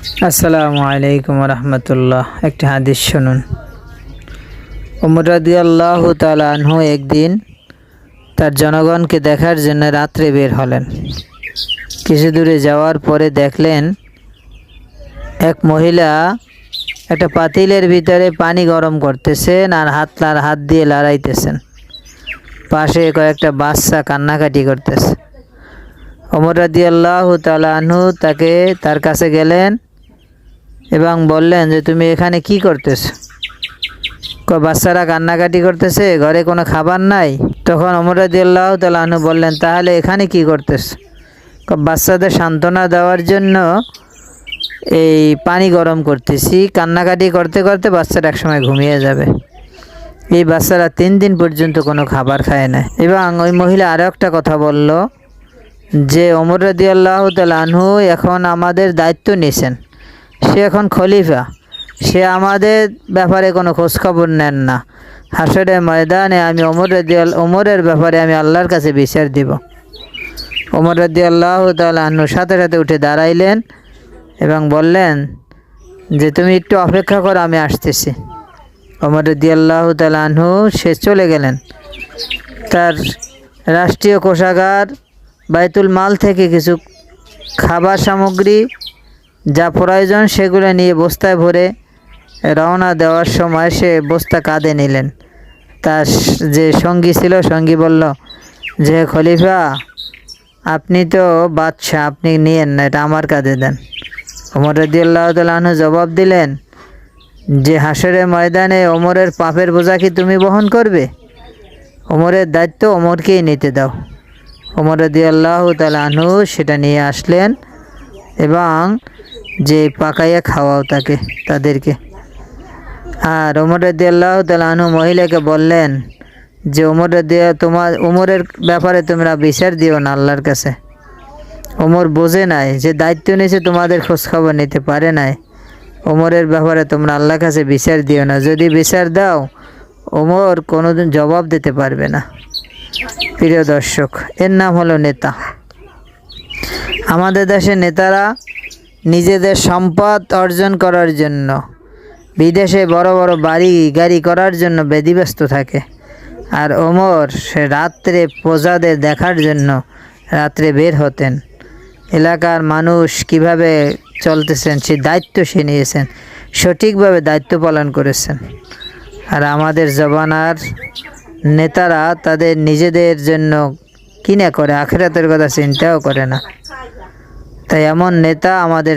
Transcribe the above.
আসসালামু আলাইকুম রহমতুল্লাহ। একটি হাদিস শুনুন। উমর রাদিয়াল্লাহু তাআলা আনহু একদিন তার জনগণকে দেখার জন্য রাত্রে বের হলেন। কিছু দূরে যাওয়ার পরে দেখলেন এক মহিলা একটা পাতিলের ভিতরে পানি গরম করতেছেন আর হাত দিয়ে লড়াইতেছেন। পাশে কয়েকটা বাচ্চা কান্নাকাটি করতেছে। উমর রাদিয়াল্লাহু তাআলা আনহু তার কাছে গেলেন এবং বললেন যে তুমি এখানে কি করতেছো? বাচ্চারা কান্নাকাটি করতেছে, ঘরে কোনো খাবার নাই। তখন ওমর রাদিয়াল্লাহু তাআলা আনহু বললেন, তাহলে এখানে কি করতেছো? বাচ্চাদের সান্ত্বনা দেওয়ার জন্য এই পানি গরম করতেছি। কান্নাকাটি করতে করতে বাচ্চারা একসময় ঘুমিয়ে যাবে। এই বাচ্চারা 3 দিন পর্যন্ত কোনো খাবার খায় না। এবং ওই মহিলা আরও একটা কথা বলল যে ওমর রাদিয়াল্লাহু তাআলা আনহু এখন আমাদের দায়িত্ব নিয়েছেন, সে এখন খলিফা, সে আমাদের ব্যাপারে কোনো খোঁজখবর নেন না। হাসরের ময়দানে আমি ওমরের ব্যাপারে আমি আল্লাহর কাছে বিচার দিব। ওমর রাদিয়াল্লাহু তাআলা আনহু সাথে সাথে উঠে দাঁড়াইলেন এবং বললেন যে তুমি একটু অপেক্ষা করো, আমি আসতেছি। ওমর রাদিয়াল্লাহু তাআলা আনহু সে চলে গেলেন। তার রাষ্ট্রীয় কোষাগার বাইতুল মাল থেকে কিছু খাবার সামগ্রী যা প্রয়োজন সেগুলো নিয়ে বস্তায় ভরে রওনা দেওয়ার সময় সে বস্তা কাঁধে নিলেন। তার যে সঙ্গী ছিল, সঙ্গী বলল যে খলিফা, আপনি তো বাদশাহ, আপনি নিয়েন না, এটা আমার কাঁধে দেন। ওমর রাদিয়াল্লাহু তাআলা আনহু জবাব দিলেন যে হাসরের ময়দানে ওমরের পাপের বোঝা কি তুমি বহন করবে? ওমরের দায়িত্ব ওমরকেই নিতে দাও। ওমর রাদিয়াল্লাহু তাআলা আনহু সেটা নিয়ে আসলেন এবং যে পাকাইয়া খাওয়াও তাদেরকে। আর ওমর রাদিয়াল্লাহু তাআলা আনহু মহিলাকে বললেন যে ওমরের ব্যাপারে তোমরা বিচার দিও না আল্লাহর কাছে। ওমর বোঝে নাই, যে দায়িত্ব নিয়েছে তোমাদের খোঁজখবর নিতে পারে নাই। ওমরের ব্যাপারে তোমরা আল্লাহর কাছে বিচার দিও না, যদি বিচার দাও ওমর কোনোদিন জবাব দিতে পারবে না। প্রিয় দর্শক, এর নাম হলো নেতা। আমাদের দেশের নেতারা নিজেদের সম্পদ অর্জন করার জন্য বিদেশে বড় বড় বাড়ি গাড়ি করার জন্য ব্যতিব্যস্ত থাকে। আর ওমর সে রাত্রে প্রজাদের দেখার জন্য রাত্রে বের হতেন। এলাকার মানুষ কিভাবে চলতেছেন সে দায়িত্ব সে নিয়েছেন, সঠিকভাবে দায়িত্ব পালন করেছেন। আর আমাদের জমানার নেতারা তাদের নিজেদের জন্য কি না করে, আখিরাতের কথা চিন্তাও করে না। তাই এমন নেতা আমাদের